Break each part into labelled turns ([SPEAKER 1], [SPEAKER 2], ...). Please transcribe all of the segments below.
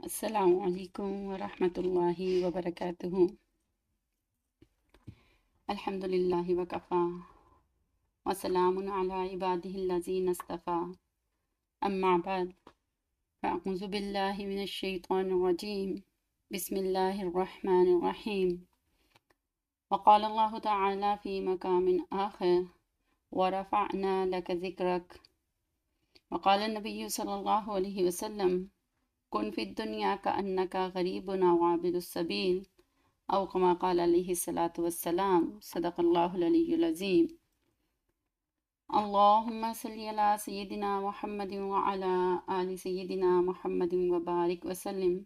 [SPEAKER 1] السلام علیکم ورحمۃ اللہ وبرکاتہ۔ الحمد للہ وکفا وسلام علی عبادہ الذین اصطفیٰ، اما بعد فاعوذ باللہ من الشیطان الرجیم، بسم اللہ الرحمن الرحیم۔ وقال اللہ تعالی فی مقام آخر ورفعنا لک ذکرک۔ وقال النبی صلی اللہ علیہ وسلم کن فی الدنیا کأنک غریب او عابر السبیل، او کما قال علیہ الصلاۃ والسلام، صدق اللہ العلی العظیم۔ اللہم صلی علی سیدنا محمد وعلی آل سیدنا محمد وبارک وسلم۔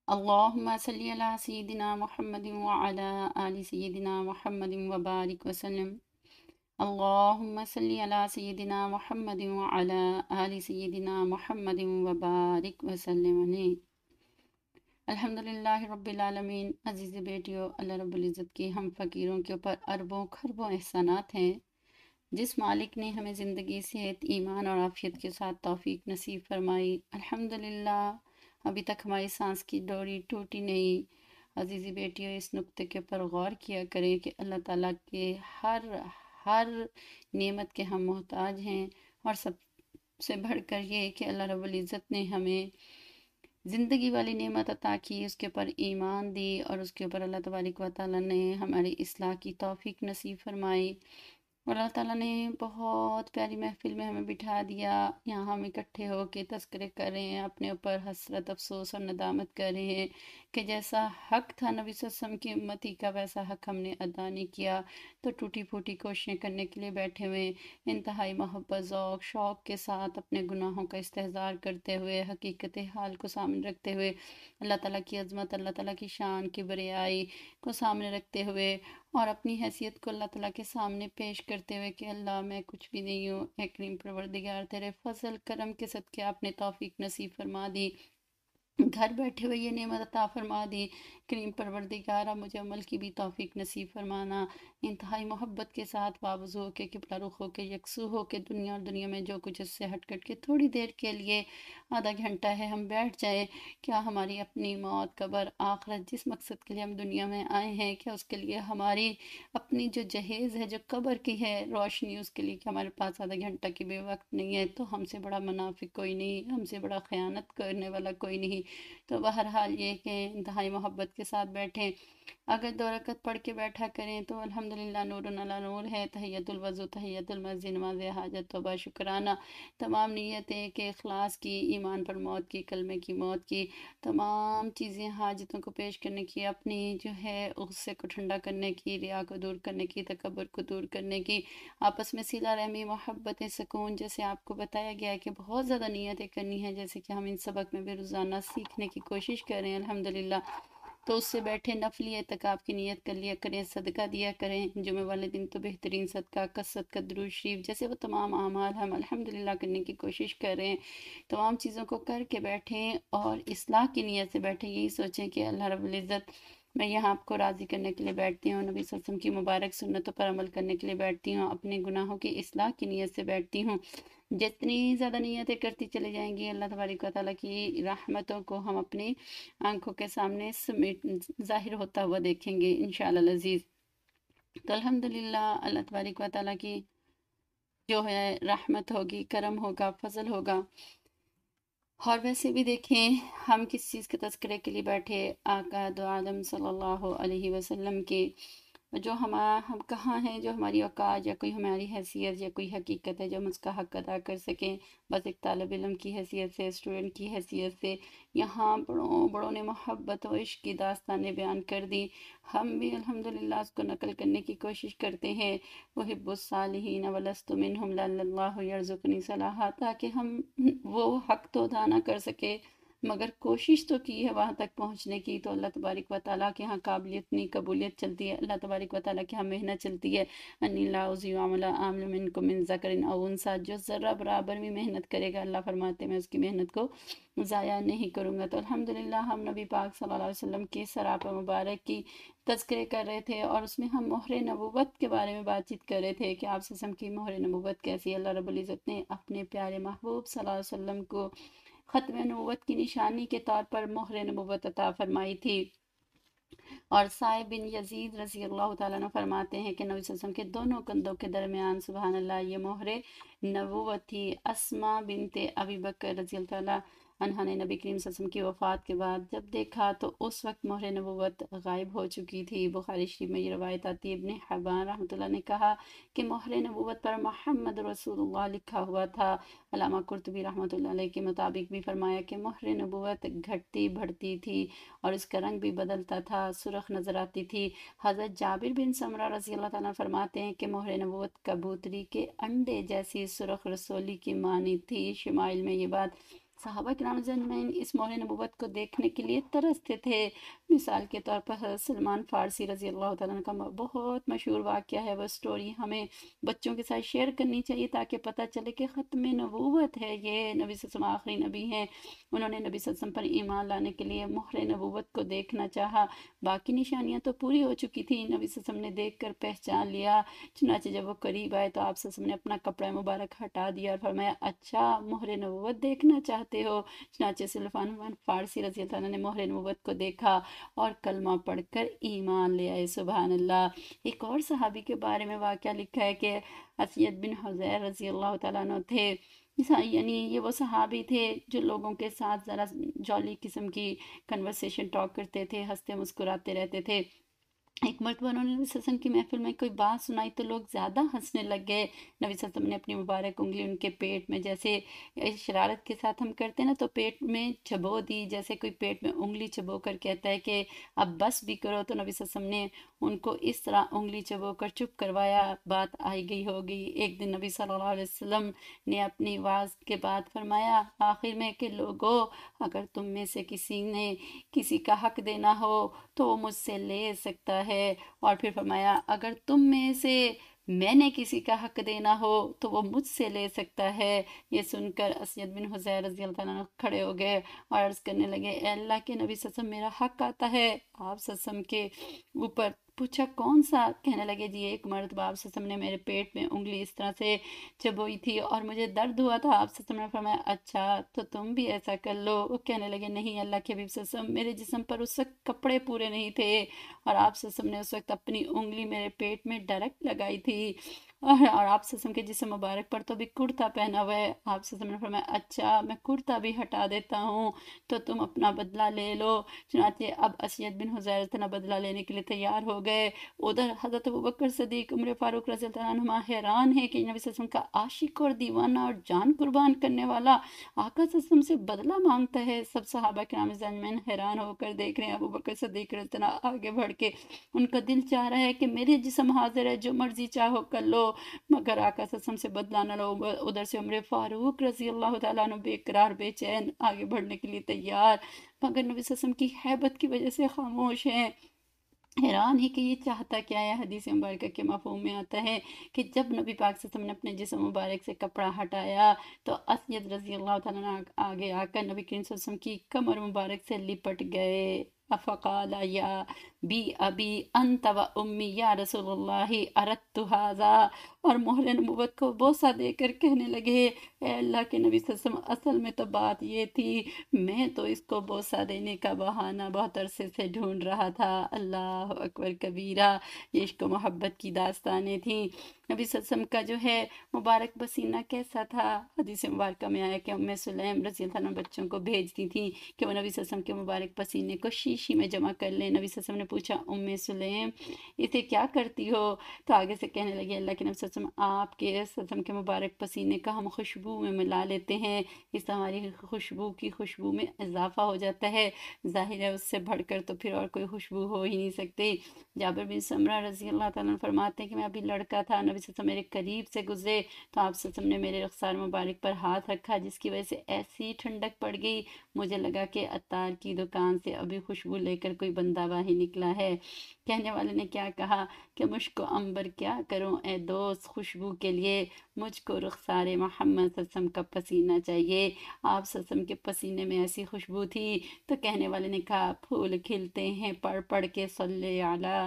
[SPEAKER 1] اللہم صلی علی سیدنا محمد وعلی آل سیدنا محمد وبارک وسلم۔ اللہم صلی علی سیدنا محمد وعلی آل سیدنا محمد وبارک وسلم علیہ۔ الحمدللہ رب العالمین۔ عزیز بیٹیوں، اللہ رب العزت کی ہم فقیروں کے اوپر اربوں خربوں احسانات ہیں۔ جس مالک نے ہمیں زندگی، صحت، ایمان اور عافیت کے ساتھ توفیق نصیب فرمائی، الحمدللہ ابھی تک ہماری سانس کی ڈوری ٹوٹی نہیں۔ عزیزی بیٹیوں، اس نقطے کے اوپر غور کیا کریں کہ اللہ تعالیٰ کے ہر نعمت کے ہم محتاج ہیں، اور سب سے بڑھ کر یہ کہ اللہ رب العزت نے ہمیں زندگی والی نعمت عطا کی، اس کے اوپر ایمان دی، اور اس کے اوپر اللہ تبارک و تعالیٰ نے ہماری اصلاح کی توفیق نصیب فرمائی، اور اللہ تعالیٰ نے بہت پیاری محفل میں ہمیں بٹھا دیا۔ یہاں ہم اکٹھے ہو کے تذکرے کر رہے ہیں، اپنے اوپر حسرت، افسوس اور ندامت کر رہے ہیں کہ جیسا حق تھا نبی صلی اللہ علیہ وسلم کی امتی کا، ویسا حق ہم نے ادا نہیں کیا، تو ٹوٹی پھوٹی کوششیں کرنے کے لیے بیٹھے ہوئے، انتہائی محبت، ذوق، شوق کے ساتھ اپنے گناہوں کا استحضار کرتے ہوئے، حقیقت حال کو سامنے رکھتے ہوئے، اللہ تعالیٰ کی عظمت، اللہ تعالیٰ کی شان، کبریائی کو سامنے رکھتے ہوئے، اور اپنی حیثیت کو اللہ تعالیٰ کے سامنے پیش کرتے ہوئے کہ اللہ میں کچھ بھی نہیں ہوں، اے کریم پروردگار تیرے فضل کرم کے صدقے آپ نے توفیق نصیب فرما دی، گھر بیٹھے ہوئے یہ نعمت عطا فرما دی، کریم پروردگارہ مجھے عمل کی بھی توفیق نصیب فرمانا۔ انتہائی محبت کے ساتھ واوضو ہو کے، قبلہ رخ ہو کے، یکسو ہو کے، دنیا اور دنیا میں جو کچھ اس سے ہٹ کٹ کے تھوڑی دیر کے لیے، آدھا گھنٹہ ہے، ہم بیٹھ جائیں۔ کیا ہماری اپنی موت، قبر، آخرت، جس مقصد کے لیے ہم دنیا میں آئے ہیں، کیا اس کے لیے ہماری اپنی جو جہیز ہے، جو قبر کی ہے روشنی، اس کے لیے کہ ہمارے پاس آدھا گھنٹہ کی بھی وقت نہیں ہے؟ تو ہم سے بڑا منافق کوئی نہیں، ہم سے بڑا خیانت کرنے والا کوئی نہیں۔ تو بہرحال یہ کہ انتہائی محبت کے ساتھ بیٹھیں۔ اگر 2 رکعت پڑھ کے بیٹھا کریں تو الحمدللہ نور علی نور ہے۔ تحیۃ الوضو، تحیۃ المسجد، نماز حاجت، توبہ، شکرانہ، تمام نیتیں کہ اخلاص کی، ایمان پر موت کی، کلمے کی موت کی، تمام چیزیں حاجتوں کو پیش کرنے کی، اپنی جو ہے غصے کو ٹھنڈا کرنے کی، ریا کو دور کرنے کی، تکبر کو دور کرنے کی، آپس میں صلہ رحمی، محبت، سکون، جیسے آپ کو بتایا گیا ہے کہ بہت زیادہ نیتیں کرنی ہے، جیسے کہ ہم ان سبق میں بھی روزانہ سیکھنے کی کوشش کر رہے ہیں الحمدللہ۔ تو اس سے بیٹھے نفلی اعتکاف کی نیت کر لیا کریں، صدقہ دیا کریں، جمعہ والے دن تو بہترین صدقہ، کثرت کا درود شریف، جیسے وہ تمام اعمال ہم الحمدللہ کرنے کی کوشش کر رہے ہیں۔ تمام چیزوں کو کر کے بیٹھیں اور اصلاح کی نیت سے بیٹھیں، یہی سوچیں کہ اللہ رب العزت میں یہاں آپ کو راضی کرنے کے لیے بیٹھتی ہوں، نبی صلی اللہ علیہ وسلم کی مبارک سنتوں پر عمل کرنے کے لیے بیٹھتی ہوں، اپنے گناہوں کی اصلاح کی نیت سے بیٹھتی ہوں۔ جتنی زیادہ نیتیں کرتی چلے جائیں گی، اللہ تبارک و تعالیٰ کی رحمتوں کو ہم اپنی آنکھوں کے سامنے ظاہر ہوتا ہوا دیکھیں گے انشاءاللہ العزیز۔ تو الحمدللہ اللہ تبارک و تعالیٰ کی جو ہے رحمت ہوگی، کرم ہوگا، فضل ہوگا۔ اور ویسے بھی دیکھیں ہم کس چیز کے تذکرے کے لیے بیٹھے، آقا دو عالم صلی اللہ علیہ وسلم کے، جو ہم کہاں ہیں، جو ہماری اوقات یا کوئی ہماری حیثیت یا کوئی حقیقت ہے جو ہم اس کا حق ادا کر سکیں، بس ایک طالب علم کی حیثیت سے، اسٹوڈنٹ کی حیثیت سے یہاں بڑوں بڑوں نے محبت و عشق کی داستانیں بیان کر دی، ہم بھی الحمدللہ اس کو نقل کرنے کی کوشش کرتے ہیں۔ وَحِبُّ الصَّالِحِينَ وَلَسْتُ مِنْهُمْ لَعَلَّ اللَّهُ يَرْزُقُنِي صَلَاحًا، تاکہ ہم وہ حق تو ادا نہ کر سکے مگر کوشش تو کی ہے وہاں تک پہنچنے کی، تو اللہ تبارک و تعالیٰ کے ہاں قابلیت نہیں، قبولیت چلتی ہے، اللہ تبارک و تعالیٰ کے ہاں محنت چلتی ہے۔ اَنِّی لَا أُضِيعُ عَمَلَ عَامِلٍ مِّنكُم مِّن ذَكَرٍ أَوْ أُنثىٰ، جو ذرہ برابر بھی محنت کرے گا، اللہ فرماتے ہیں میں اس کی محنت کو ضائع نہیں کروں گا۔ تو الحمدللہ ہم نبی پاک صلی اللہ علیہ وسلم کی سراپا مبارک کی تذکرے کر رہے تھے، اور اس میں ہم مہر نبوت کے بارے میں بات چیت کر رہے تھے کہ آپ صلی اللہ علیہ وسلم کی مہر نبوت کیسی ہے۔ اللہ رب العزت نے اپنے پیارے محبوب صلی اللہ علیہ وسلم کو ختم نبوت کی نشانی کے طور پر مہر نبوت عطا فرمائی تھی۔ اور صائب بن یزید رضی اللہ تعالیٰ عنہ فرماتے ہیں کہ نبی صلی اللہ علیہ وسلم کے دونوں کندھوں کے درمیان سبحان اللہ یہ مہر نبوت تھی۔ اسما بنت ابی بکر رضی اللہ تعالیٰ عنہ نے نبی کریم صلی اللہ علیہ وسلم کی وفات کے بعد جب دیکھا تو اس وقت مہر نبوت غائب ہو چکی تھی۔ بخاری شریف میں یہ روایت آتی ہے۔ ابن حبان رحمۃ اللہ نے کہا کہ مہر نبوت پر محمد رسول اللہ لکھا ہوا تھا۔ علامہ قرطبی رحمۃ اللہ علیہ کے مطابق بھی فرمایا کہ مہر نبوت گھٹتی بڑھتی تھی اور اس کا رنگ بھی بدلتا تھا، سرخ نظر آتی تھی۔ حضرت جابر بن سمرہ رضی اللہ تعالیٰ عنہ فرماتے ہیں کہ مہر نبوت کبوتری کے انڈے جیسی سرخ رسولی کی مانند تھی۔ شمائل میں یہ بات صحابہ کرام اجمعین اس مہر نبوت کو دیکھنے کے لیے ترستے تھے۔ مثال کے طور پر حضرت سلمان فارسی رضی اللہ تعالیٰ عنہ کا بہت مشہور واقعہ ہے، وہ سٹوری ہمیں بچوں کے ساتھ شیئر کرنی چاہیے تاکہ پتہ چلے کہ ختم نبوت ہے یہ، نبی صلی اللہ علیہ وسلم آخری نبی ہیں۔ انہوں نے نبی صلی اللہ علیہ وسلم پر ایمان لانے کے لیے مہر نبوت کو دیکھنا چاہا۔ باقی نشانیاں تو پوری ہو چکی تھی، نبی صلی اللہ علیہ وسلم نے دیکھ کر پہچان لیا۔ چنانچہ جب وہ قریب آئے تو آپ صلی اللہ علیہ وسلم نے اپنا کپڑا مبارک ہٹا دیا اور فرمایا اچھا مہر نبوت دیکھنا چاہتے ہو؟ چنانچہ سلمان فارسی رضی اللہ عنہ نے مہر نبوت کو دیکھا اور کلمہ پڑھ کر ایمان لے آئے۔ سبحان اللہ۔ ایک اور صحابی کے بارے میں واقعہ لکھا ہے کہ اسید بن حضیر رضی اللہ تعالیٰ عنہ تھے، یعنی یہ وہ صحابی تھے جو لوگوں کے ساتھ ذرا جولی قسم کی کنورسیشن ٹاک کرتے تھے، ہنستے مسکراتے رہتے تھے۔ ایک مرتبہ انہوں نے نبی صلی اللہ علیہ وسلم کی محفل میں کوئی بات سنائی تو لوگ زیادہ ہنسنے لگ گئے۔ نبی صلی اللہ علیہ وسلم نے اپنی مبارک انگلی ان کے پیٹ میں، جیسے شرارت کے ساتھ ہم کرتے ہیں نا، تو پیٹ میں چبو دی، جیسے کوئی پیٹ میں انگلی چبو کر کہتا ہے کہ اب بس بھی کرو، تو نبی صلی اللہ علیہ وسلم نے ان کو اس طرح انگلی چبو کر چپ کروایا، بات آئی گئی ہوگی۔ ایک دن نبی صلی اللہ علیہ وسلم نے اپنی واز کے بعد فرمایا آخر میں کہ لوگو اگر تم میں سے کسی نے کسی کا حق دینا ہو تو وہ مجھ سے لے سکتا ہے، اور پھر فرمایا اگر تم میں سے میں نے کسی کا حق دینا ہو تو وہ مجھ سے لے سکتا ہے۔ یہ سن کر اسید بن حضیر رضی اللہ عنہ کھڑے ہو گئے اور عرض کرنے لگے اے اللہ کے نبی صلی اللہ علیہ وسلم میرا حق آتا ہے آپ صلی اللہ علیہ وسلم کے اوپر۔ پوچھا کون سا؟ کہنے لگے جی ایک مرتبہ آپ صلی اللہ علیہ وسلم نے میرے پیٹ میں انگلی اس طرح سے چبوئی تھی اور مجھے درد ہوا تھا، آپ صلی اللہ علیہ وسلم نے فرمایا اچھا تو تم بھی ایسا کر لو۔ وہ کہنے لگے نہیں اللہ کے حبیب صلی اللہ علیہ وسلم میرے جسم پر اس وقت کپڑے پورے نہیں تھے اور آپ صلی اللہ علیہ وسلم نے اس وقت اپنی انگلی میرے پیٹ میں ڈائریکٹ لگائی تھی، اور آپ صلی اللہ علیہ وسلم کے جسم مبارک پر تو بھی کرتا پہنا ہوا ہے۔ آپ صلی اللہ علیہ وسلم نے فرمایا اچھا میں کرتا بھی ہٹا دیتا ہوں تو تم اپنا بدلہ لے لو۔ چنانچہ اب اسید بن حضیر اتنا بدلہ لینے کے لیے تیار ہو گئے۔ ادھر حضرت ابوبکر صدیق عمر فاروق رضی اللہ عنہ حیران ہے کہ نبی صلی اللہ علیہ وسلم کا عاشق اور دیوانہ اور جان قربان کرنے والا آقا صلی اللہ علیہ وسلم سے بدلہ مانگتا ہے۔ سب صحابہ کرام اجمعین حیران ہو کر دیکھ رہے ہیں۔ ابوبکر صدیق رضی اللہ عنہ آگے بڑھ کے ان کا دل چاہ رہا ہے کہ میرے جسم حاضر ہے جو مرضی چاہو کر لو مگر آقا صلی اللہ علیہ وسلم سے بدلہ نہ لو۔ ادھر سے عمر فاروق رضی اللہ تعالیٰ عنہ بے قرار بے چین آگے بڑھنے کے لیے تیار، مگر نبی صلی اللہ علیہ وسلم کی ہیبت کی وجہ سے خاموش ہیں۔ حیران ہے کہ یہ چاہتا کیا ہے۔ حدیث مبارکہ کے مفہوم میں آتا ہے کہ جب نبی پاک صلی اللہ علیہ وسلم نے اپنے جسم مبارک سے کپڑا ہٹایا تو اسید رضی اللہ تعالیٰ عنہ آگے آ کر نبی کریم صلی اللہ علیہ وسلم کی کمر مبارک سے لپٹ گئے۔ فقال یا بی ابی انت و امی یا رسول اللہ اردت ھذا، اور مہر نبوت کو بوسہ دے کر کہنے لگے اے اللہ کے نبی صلی اللہ علیہ وسلم اصل میں تو بات یہ تھی میں تو اس کو بوسہ دینے کا بہانہ بہت عرصے سے ڈھونڈ رہا تھا۔ اللہ اکبر کبیرہ، یہ عشق و محبت کی داستانیں تھیں۔ نبی صلی اللہ علیہ وسلم کا جو ہے مبارک پسینہ کیسا تھا؟ حدیث مبارکہ میں آیا کہ ام سلیم رضی اللہ عنہ بچوں کو بھیجتی تھیں کہ وہ نبی صلی اللہ علیہ وسلم کے مبارک پسینے کو شیشی میں جمع کر لیں۔ نبی صلی اللہ علیہ وسلم نے پوچھا ام سلیم اسے کیا کرتی ہو؟ تو آگے سے کہنے لگے اللہ کے نبی صلی اللہ علیہ وسلم آپ کے صلی اللہ علیہ وسلم کے مبارک پسینے کا ہم خوشبو میں ملا لیتے ہیں، اس سے ہماری خوشبو میں اضافہ ہو جاتا ہے، ظاہر ہے اس سے بڑھ کر تو پھر اور کوئی خوشبو ہو ہی نہیں سکتی۔ جابر بن سمرہ رضی اللہ تعالیٰ عنہ فرماتے ہیں کہ میں ابھی لڑکا تھا، نبی صلی اللہ علیہ وسلم میرے قریب سے گزرے تو آپ صلی اللہ علیہ وسلم نے میرے رخسار مبارک پر ہاتھ رکھا جس کی وجہ سے ایسی ٹھنڈک پڑ گئی مجھے لگا کہ عطار کی دکان سے ابھی خوشبو لے کر کوئی بندہ باہر نکلا ہے۔ کہنے والے نے کیا کہا کہ مشک و عنبر کیا کروں اے دوست خوشبو کے لیے، مجھ کو رخسار محمد صلی اللہ علیہ وسلم کا پسینہ چاہیے۔ آپ صلی اللہ علیہ وسلم کے پسینے میں ایسی خوشبو تھی تو کہنے والے نے کہا پھول کھلتے ہیں پڑھ پڑھ کے صلی علی،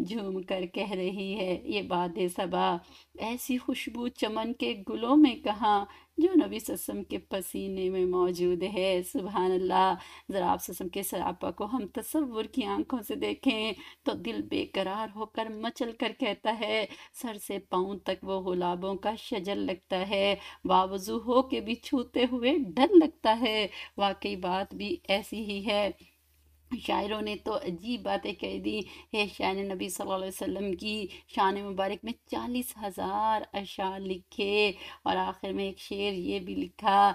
[SPEAKER 1] جھوم کر کہہ رہی ہے یہ باد صبا، ایسی خوشبو چمن کے گلوں میں کہاں جو نبی صلی اللہ علیہ وسلم کے پسینے میں موجود ہے۔ سبحان اللہ۔ ذرا آپ صلی اللہ علیہ وسلم کے سراپا کو ہم تصور کی آنکھوں سے دیکھیں تو دل بے قرار ہو کر مچل کر کہتا ہے، سر سے پاؤں تک وہ گلابوں کا شجر لگتا ہے، باوضو ہو کے بھی چھوتے ہوئے ڈر لگتا ہے۔ واقعی بات بھی ایسی ہی ہے۔ شاعروں نے تو عجیب باتیں کہہ دی ہے۔ شاعر نبی صلی اللہ علیہ وسلم کی شان مبارک میں 40,000 اشعار لکھے، اور آخر میں ایک شعر یہ بھی لکھا،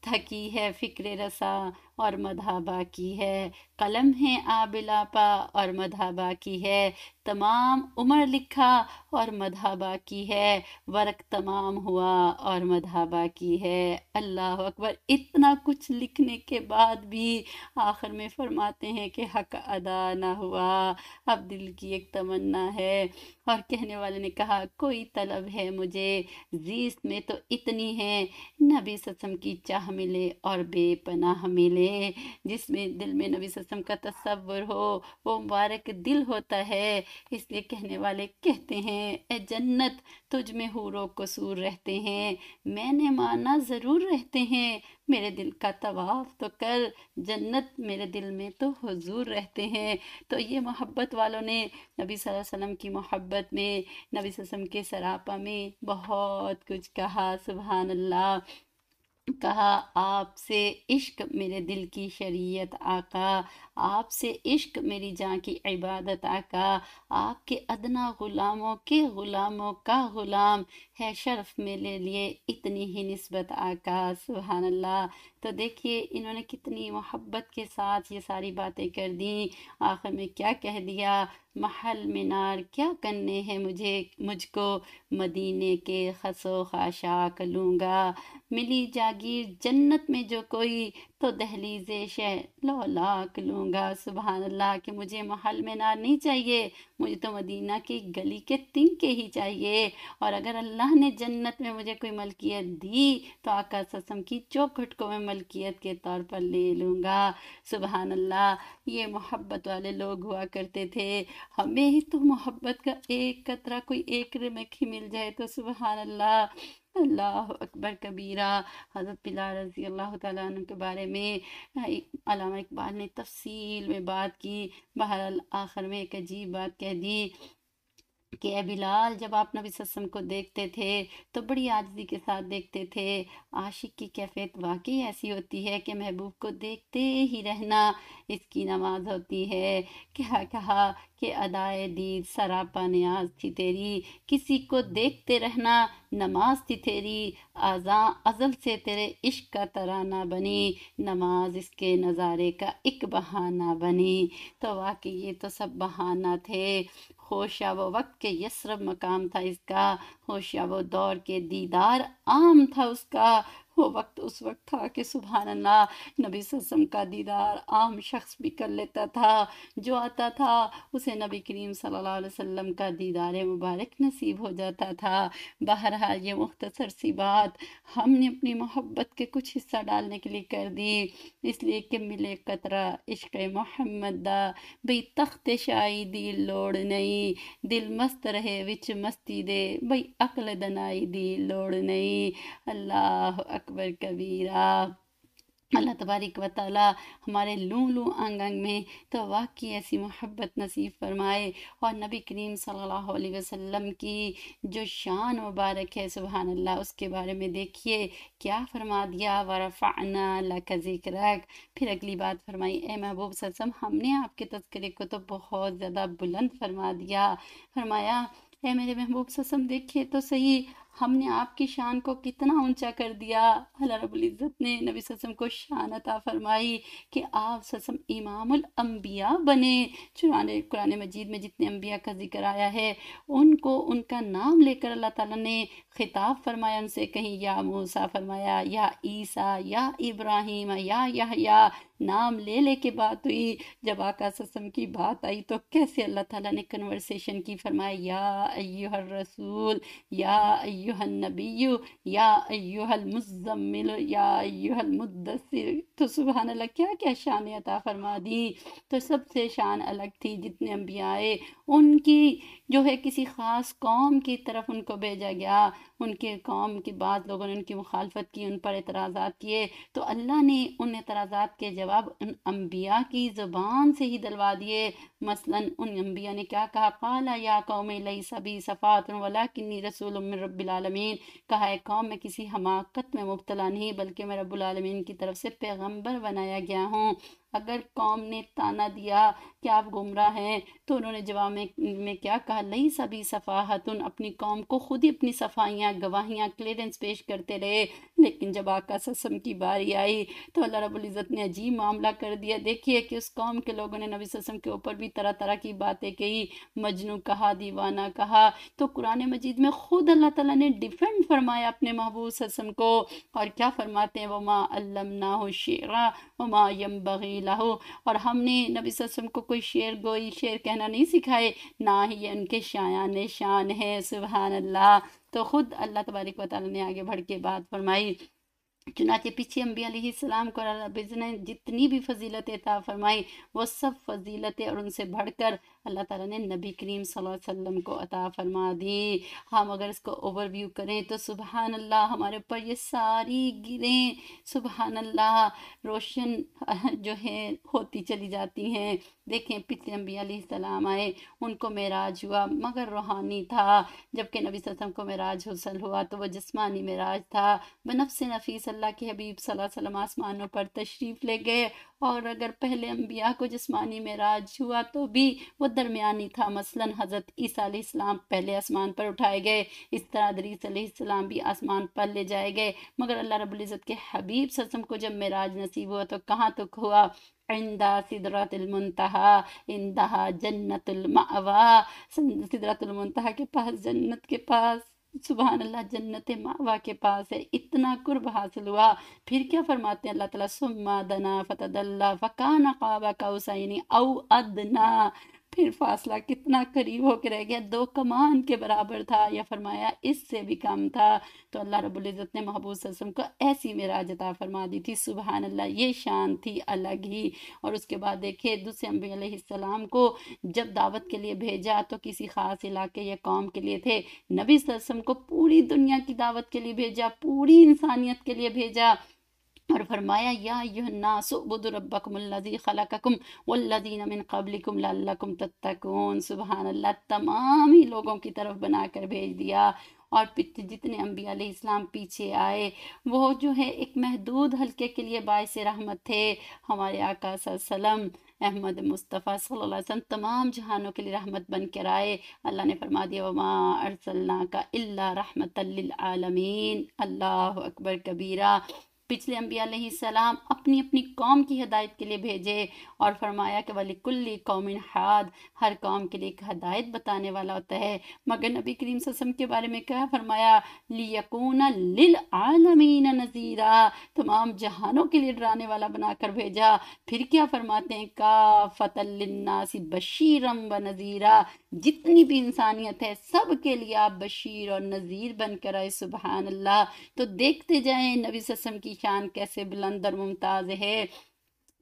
[SPEAKER 1] تھکی ہے فکر رسا اور مدح باقی ہے، قلم ہے آبلا پا اور مدح باقی ہے، تمام عمر لکھا اور مدح باقی ہے، ورق تمام ہوا اور مدح باقی ہے۔ اللہ اکبر۔ اتنا کچھ لکھنے کے بعد بھی آخر میں فرماتے ہیں کہ حق ادا نہ ہوا، اب دل کی ایک تمنا ہے۔ اور کہنے والے نے کہا کوئی طلب ہے مجھے، زیست میں تو اتنی ہے، نبی صلی اللہ علیہ وسلم کی چاہ ملے اور بے پناہ ملے۔ جس میں دل میں نبی صلی اللہ علیہ وسلم کا تصور ہو وہ مبارک دل ہوتا ہے۔ اس لیے کہنے والے کہتے ہیں اے جنت تجھ میں حور و قصور رہتے ہیں، میں نے مانا ضرور رہتے ہیں، میرے دل کا طواف تو کر، جنت میرے دل میں تو حضور رہتے ہیں۔ تو یہ محبت والوں نے نبی صلی اللہ علیہ وسلم کی محبت میں، نبی صلی اللہ علیہ وسلم کے سراپا میں بہت کچھ کہا۔ سبحان اللہ۔ کہا آپ سے عشق میرے دل کی شریعت آقا، آپ سے عشق میری جان کی عبادت آقا، آپ کے ادنا غلاموں کے غلاموں کا غلام ہے، شرف میرے لیے اتنی ہی نسبت آقا۔ سبحان اللہ۔ تو دیکھیے انہوں نے کتنی محبت کے ساتھ یہ ساری باتیں کر دیں۔ آخر میں کیا کہہ دیا، محل منار کیا کرنے ہیں مجھ کو، مدینے کے خس و خاشاک لوں گا، ملی جاگیر جنت میں جو کوئی تو دہلیز شہ لولاک لوں گا۔ سبحان اللہ۔ کہ مجھے محل منار نہیں چاہیے، مجھے تو مدینہ کی گلی کے تنکے ہی چاہیے، اور اگر اللہ نے جنت میں مجھے کوئی ملکیت دی تو آقا صلی اللہ علیہ وسلم کی چوکھٹ کو میں ملکیت کے طور پر لے لوں گا۔ سبحان اللہ۔ یہ محبت والے لوگ ہوا کرتے تھے۔ ہمیں تو محبت کا ایک قطرہ، کوئی ایک رمق ہی مل جائے تو سبحان اللہ۔ اللہ اکبر کبیرہ۔ حضرت بلال رضی اللہ تعالیٰ عنہ کے بارے میں علامہ اقبال نے تفصیل میں بات کی۔ بہرحال آخر میں ایک عجیب بات کہہ دی کہ اے بلال، جب آپ نبی صلی اللہ علیہ وسلم کو دیکھتے تھے تو بڑی عاجزی کے ساتھ دیکھتے تھے۔ عاشق کی کیفیت واقعی ایسی ہوتی ہے کہ محبوب کو دیکھتے ہی رہنا اس کی نماز ہوتی ہے۔ کیا کہا کہ ادائے دید سراپا نیاز تھی تیری، کسی کو دیکھتے رہنا نماز تھی تیری، آزاں ازل سے تیرے عشق کا ترانہ بنی، نماز اس کے نظارے کا ایک بہانہ بنی۔ تو واقعی یہ تو سب بہانہ تھے۔ ہوشا وہ وقت کے یسرب مقام تھا اس کا، ہوشا وہ دور کے دیدار عام تھا اس کا۔ وہ وقت اس وقت تھا کہ سبحان اللہ نبی صلی اللہ علیہ وسلم کا دیدار عام شخص بھی کر لیتا تھا، جو آتا تھا اسے نبی کریم صلی اللہ علیہ وسلم کا دیدار مبارک نصیب ہو جاتا تھا۔ بہرحال یہ مختصر سی بات ہم نے اپنی محبت کے کچھ حصہ ڈالنے کے لیے کر دی، اس لیے کہ ملے قطرہ عشق محمد دا، بھئی تخت شاہی دی لوڑ نہیں، دل مست رہے وچ مستی دے، بھئی عقل دنائی دی لوڑ نہیں۔ اللہ اکبر کبیرہ۔ اللہ تبارک و تعالی ہمارے لوں لوں انگ انگ میں تو واقعی ایسی محبت نصیب فرمائے، اور نبی کریم صلی اللہ علیہ وسلم کی جو شان مبارک ہے سبحان اللہ، اس کے بارے میں دیکھیے کیا فرما دیا، وَرَفَعْنَا لَكَ ذِكْرَكَ۔ پھر اگلی بات فرمائی اے محبوب صلی اللہ علیہ وسلم، ہم نے آپ کے تذکرے کو تو بہت زیادہ بلند فرما دیا۔ فرمایا اے میرے محبوب صلی اللہ علیہ وسلم دیکھیے تو صحیح، ہم نے آپ کی شان کو کتنا اونچا کر دیا۔ اللہ رب العزت نے نبی صلی اللہ علیہ وسلم کو شان عطا فرمائی کہ آپ صلی اللہ علیہ وسلم امام الانبیاء بنے۔ قرآن مجید میں جتنے انبیاء کا ذکر آیا ہے ان کو ان کا نام لے کر اللہ تعالیٰ نے خطاب فرمایا، ان سے کہیں یا موسیٰ فرمایا، یا عیسیٰ، یا ابراہیم، یا یحییٰ، نام لے لے کے بات ہوئی۔ جب آقا صلی اللہ علیہ وسلم کی بات آئی تو کیسے اللہ تعالیٰ نے کنورسیشن کی، فرمایا یا ایہا الرسول، یا ایہا ایہا النبی یا ایہا المزمل یا ایہا المدثر. تو سبحان اللہ کیا کیا شان عطا فرما دی. تو سب سے شان الگ تھی. جتنے انبیاء آئے ان کی جو ہے کسی خاص قوم کی طرف ان کو بھیجا گیا، ان کے قوم کی بعض لوگوں نے ان کی مخالفت کی، ان پر اعتراضات کیے، تو اللہ نے ان اعتراضات کے جواب ان انبیاء کی زبان سے ہی دلوا دیے. مثلا ان انبیاء نے کیا کہا، قال یا قوم لیس بی صفات ولکنی رسول من رب العالمین. کہا ہے قوم میں کسی حماقت میں مبتلا نہیں بلکہ میں رب العالمین کی طرف سے پیغمبر بنایا گیا ہوں. اگر قوم نے تانا دیا کہ آپ گمراہ ہیں تو انہوں نے جواب میں کیا کہا، لیس بی صفاحت، اپنی قوم کو خود ہی اپنی صفائیاں، گواہیاں، کلیئرنس پیش کرتے رہے. لیکن جب آقا صلی اللہ علیہ وسلم کی باری آئی تو اللہ رب العزت نے عجیب معاملہ کر دیا. دیکھیے کہ اس قوم کے لوگوں نے نبی صلی اللہ علیہ وسلم کے اوپر بھی طرح طرح کی باتیں کہی، مجنون کہا، دیوانہ کہا. تو قرآن مجید میں خود اللہ تعالیٰ نے ڈیفینڈ فرمایا اپنے محبوب صلی اللہ علیہ وسلم کو. اور کیا فرماتے ہیں، وما علمناہ الشعر وما ينبغي له. اور ہم نے نبی صلی اللہ علیہ وسلم کو کوئی شعر گوئی، شعر کہنا نہیں سکھائے، نہ ہی یہ ان کے شایان شان ہے. سبحان اللہ. تو خود اللہ تبارک و تعالیٰ نے آگے بڑھ کے بات فرمائی. چنانچہ پیچھے انبیاء علیہ السلام کو اللہ رب العزت نے جتنی بھی فضیلت عطا فرمائی وہ سب فضیلتیں اور ان سے بڑھ کر اللہ تعالیٰ نے نبی کریم صلی اللہ علیہ وسلم کو عطا فرما دی. ہم اگر اس کو اوور ویو کریں تو سبحان اللہ ہمارے اوپر یہ ساری گریں سبحان اللہ روشن جو ہے ہوتی چلی جاتی ہیں. دیکھیں پچھلے انبیاء علیہ السلام آئے، ان کو معراج ہوا مگر روحانی تھا، جبکہ نبی صلی اللہ علیہ وسلم کو معراج حاصل ہوا تو وہ جسمانی معراج تھا. بنفس نفیس اللہ کے حبیب صلی اللہ علیہ وسلم آسمانوں پر تشریف لے گئے. اور اگر پہلے انبیاء کو جسمانی معراج ہوا تو بھی وہ درمیانی تھا. مثلا حضرت عیسیٰ علیہ السلام پہلے آسمان پر اٹھائے گئے، اس طرح ادریس علیہ السلام بھی آسمان پر لے جائے گئے. مگر اللہ رب العزت کے حبیب صلی اللہ علیہ وسلم کو جب معراج نصیب ہوا تو کہاں تک ہوا، عندہ سدرۃ المنتہا، عندہا جنت المأوا. سدرۃ المنتہا کے پاس، جنت کے پاس، سبحان اللہ جنت مأوا کے پاس ہے. اتنا قرب حاصل ہوا. پھر کیا فرماتے ہیں اللہ تعالیٰ، ثم دنا فتدلی فکان قاب قوسین او ادنا. پھر فاصلہ کتنا قریب ہو کے رہ گیا، 2 کمان کے برابر تھا، یا فرمایا اس سے بھی کم تھا. تو اللہ رب العزت نے محبوب صلی اللہ علیہ وسلم کو ایسی معراج عطا فرما دی تھی. سبحان اللہ یہ شان تھی الگ ہی. اور اس کے بعد دیکھیں دوسرے انبیاء علیہ السلام کو جب دعوت کے لیے بھیجا تو کسی خاص علاقے یا قوم کے لیے تھے. نبی صلی اللہ علیہ وسلم کو پوری دنیا کی دعوت کے لیے بھیجا، پوری انسانیت کے لیے بھیجا. اور فرمایا یا ایھا الناس اعبدوا ربکم الذی خلقکم والذین من قبلکم لعلکم تتقون. سبحان اللہ تمام ہی لوگوں کی طرف بنا کر بھیج دیا. اور جتنے انبیاء علیہ السلام پیچھے آئے وہ جو ہے ایک محدود حلقے کے لیے باعث رحمت تھے. ہمارے آقا صلی اللہ علیہ وسلم احمد مصطفیٰ صلی اللہ علیہ وسلم تمام جہانوں کے لیے رحمت بن کر آئے. اللہ نے فرما دیا وما ارسلناک الا رحمتا للعالمین. اللہ اکبر کبیرہ. پچھلے انبیاء علیہ السلام اپنی اپنی قوم کی ہدایت کے لیے بھیجے اور فرمایا کہ وَلِكُلِّ قَوْمٍ حَادٍ، ہر قوم کے لیے ایک ہدایت بتانے والا ہوتا ہے. مگر نبی کریم صلی اللہ علیہ وسلم کے بارے میں کیا فرمایا، لِيَكُونَ لِلْعَالَمِينَ نَذِيرًا، تمام جہانوں کے لیے ڈرانے والا بنا کر بھیجا. پھر کیا فرماتے ہیں، کَافَةً لِلنَّاسِ بَشِيرًا وَنَذِيرًا، جتنی بھی انسانیت ہے سب کے لیے آپ بشیر اور نذیر بن کر آئے. سبحان اللہ. تو دیکھتے جائیں نبی صلی اللہ علیہ وسلم کی شان کیسے بلند اور ممتاز ہے.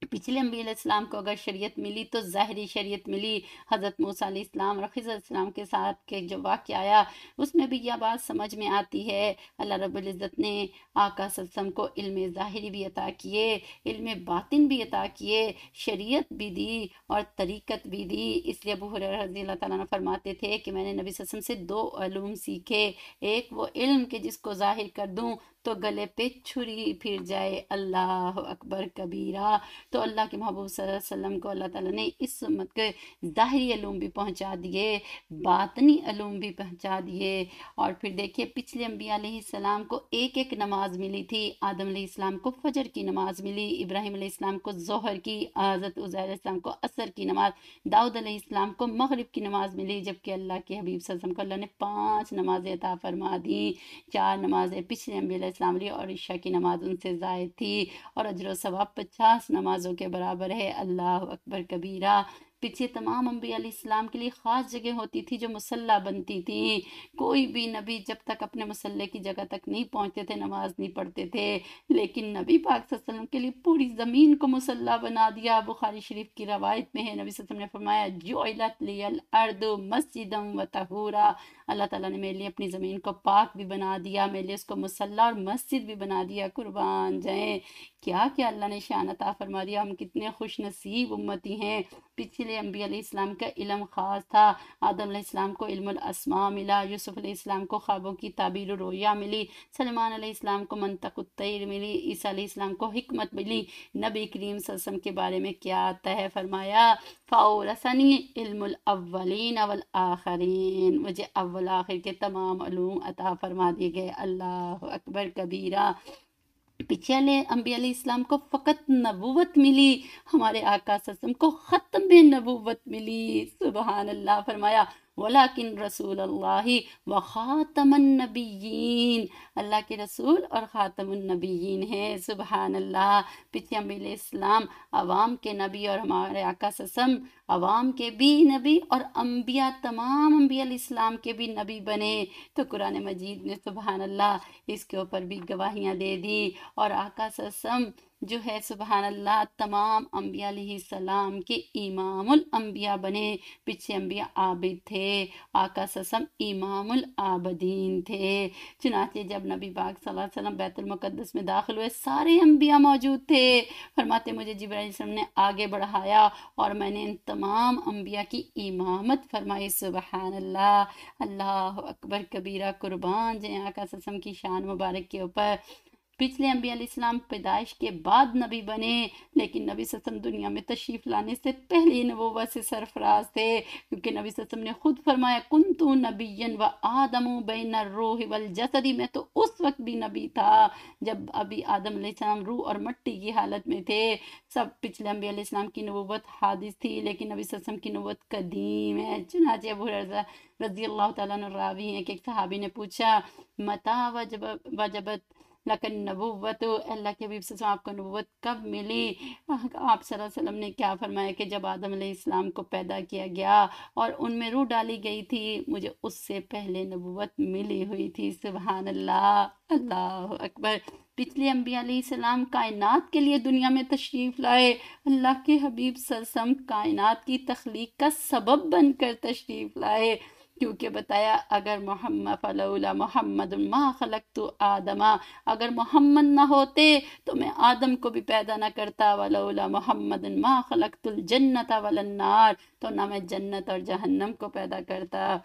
[SPEAKER 1] پچھلے انبیاء علیہ السلام کو اگر شریعت ملی تو ظاہری شریعت ملی. حضرت موسیٰ علیہ السلام اور خضر علیہ السلام کے ساتھ کے جو واقعہ آیا اس میں بھی یہ بات سمجھ میں آتی ہے. اللہ رب العزت نے آقا صلی اللہ علیہ وسلم کو علم ظاہری بھی عطا کیے، علم باطن بھی عطا کیے، شریعت بھی دی اور طریقت بھی دی. اس لیے ابو ہریرہ رضی اللہ تعالیٰ عنہ فرماتے تھے کہ میں نے نبی صلی اللہ علیہ وسلم سے 2 علوم سیکھے. ایک وہ علم کہ جس کو ظاہر کر دوں تو گلے پہ چھری پھر جائے. اللہ اکبر کبیرہ. تو اللہ کے محبوب صلی اللہ علیہ وسلم کو اللہ تعالیٰ نے اس امت کے ظاہری علوم بھی پہنچا دیے، باطنی علوم بھی پہنچا دیے. اور پھر دیکھیے پچھلے انبیاء علیہ السلام کو ایک ایک نماز ملی تھی. آدم علیہ السلام کو فجر کی نماز ملی، ابراہیم علیہ السلام کو ظہر کی، حضرت عزیر علیہ السلام کو عصر کی نماز، داؤد علیہ السلام کو مغرب کی نماز ملی. جبکہ اللہ کے حبیب صلی اللہ علیہ وسلم کو اللہ نے 5 نمازیں عطا فرما دی. 4 نمازیں پچھلے انبیاء علیہ السلام لی اور عشاء کی نماز ان سے زائد تھی. اور اجر و ثواب 50 نمازوں کے برابر ہے. اللہ اکبر کبیرہ. پیچھے تمام انبیاء علیہ السلام کے لیے خاص جگہ ہوتی تھی جو مصلی بنتی تھی، کوئی بھی نبی جب تک اپنے مصلی کی جگہ تک نہیں پہنچتے تھے نماز نہیں پڑھتے تھے، لیکن نبی پاک صلی اللہ علیہ وسلم کے لیے پوری زمین کو مصلی بنا دیا۔ بخاری شریف کی روایت میں ہے، نبی صلی اللہ علیہ وسلم نے فرمایا جعلت لی الارض مسجدا وطہورا، اللہ تعالیٰ نے میرے لیے اپنی زمین کو پاک بھی بنا دیا، میرے لیے اس کو مصلی اور مسجد بھی بنا دیا۔ قربان جائیں، کیا کیا اللہ نے شان عطا فرما دیا، ہم کتنے خوش نصیب امتی ہیں۔ پچھلے انبیاء علیہ السلام کا علم خاص تھا، آدم علیہ السلام کو علم الاسماء ملا، یوسف علیہ السلام کو خوابوں کی تعبیر و رؤیا ملی، سلیمان علیہ السلام کو منطق الطیر ملی، عیسیٰ علیہ السلام کو حکمت ملی۔ نبی کریم صلی اللہ علیہ وسلم کے بارے میں کیا آتا ہے، فرمایا فَأَوْرَثَنِي عِلْمُ الْأَوَّلِينَ وَالْآخِرِينَ، مجھے اول آخر کے تمام علوم عطا فرما دیے گئے۔ اللہ اکبر کبیرہ۔ پچھلے انبیاء علیہ السلام کو فقط نبوت ملی، ہمارے آقا صلی اللہ علیہ وسلم کو ختم نبوت ملی۔ سبحان اللہ، فرمایا وَلَكِنْ رسول اللہ وخاتم النبیین، اللہ کے رسول اور خاتم النبیین ہیں۔ سبحان اللہ، پچھلے انبیاء علیہ السلام عوام کے نبی اور ہمارے آقا صلی اللہ علیہ وسلم عوام کے بھی نبی اور انبیاء تمام انبیاء علیہ السلام کے بھی نبی بنے۔ تو قرآن مجید نے سبحان اللہ اس کے اوپر بھی گواہیاں دے دی، اور آقا صلی اللہ علیہ وسلم جو ہے سبحان اللہ تمام انبیاء علیہ السلام کے امام الانبیاء بنے۔ پچھے انبیاء عابد تھے، آقا صلی اللہ علیہ وسلم امام العابدین تھے۔ چنانچہ جب نبی پاک صلی اللہ علیہ وسلم بیت المقدس میں داخل ہوئے، سارے انبیاء موجود تھے۔ فرماتے مجھے جبرائیل علیہ السلام نے آگے بڑھایا اور میں نے ان تمام انبیاء کی امامت فرمائی۔ سبحان اللہ، اللہ اکبر کبیرہ۔ قربان جائیں آقا صلی اللہ علیہ وسلم کی شان مبارک کے اوپر۔ پچھلے انبیاء علیہ السلام پیدائش کے بعد نبی بنے، لیکن نبی صلی اللہ علیہ وسلم دنیا میں تشریف لانے سے پہلے نبوت سے سرفراز تھے، کیونکہ نبی صلی اللہ علیہ وسلم نے خود فرمایا کنت نبیا وآدم بین الروح والجسد، میں تو اس وقت بھی نبی تھا جب ابھی آدم علیہ السلام روح اور مٹی کی حالت میں تھے۔ سب پچھلے انبیاء علیہ السلام کی نبوت حادث تھی، لیکن نبی صلی اللہ علیہ وسلم کی نبوت قدیم ہے۔ چنانچہ ابو ہریرہ رضی اللہ تعالیٰ عنہ راوی ہیں کہ ایک صحابی نے پوچھا متی وجبت لیکن نبوت، اللہ کے حبیب صلی اللہ علیہ وسلم آپ کو نبوت کب ملی؟ آپ صلی اللہ علیہ وسلم نے کیا فرمایا کہ جب آدم علیہ السلام کو پیدا کیا گیا اور ان میں روح ڈالی گئی تھی، مجھے اس سے پہلے نبوت ملی ہوئی تھی۔ سبحان اللہ، اللہ اکبر۔ پچھلے انبیاء علیہ السلام کائنات کے لیے دنیا میں تشریف لائے، اللہ کے حبیب صلی اللہ علیہ وسلم کائنات کی تخلیق کا سبب بن کر تشریف لائے، کیونکہ بتایا اگر محمد فلولا محمد ما خلقت آدم، اگر محمد نہ ہوتے تو میں آدم کو بھی پیدا نہ کرتا، ولولا محمد ما خلقت الجنت ولا النار، تو نہ میں جنت اور جہنم کو پیدا کرتا۔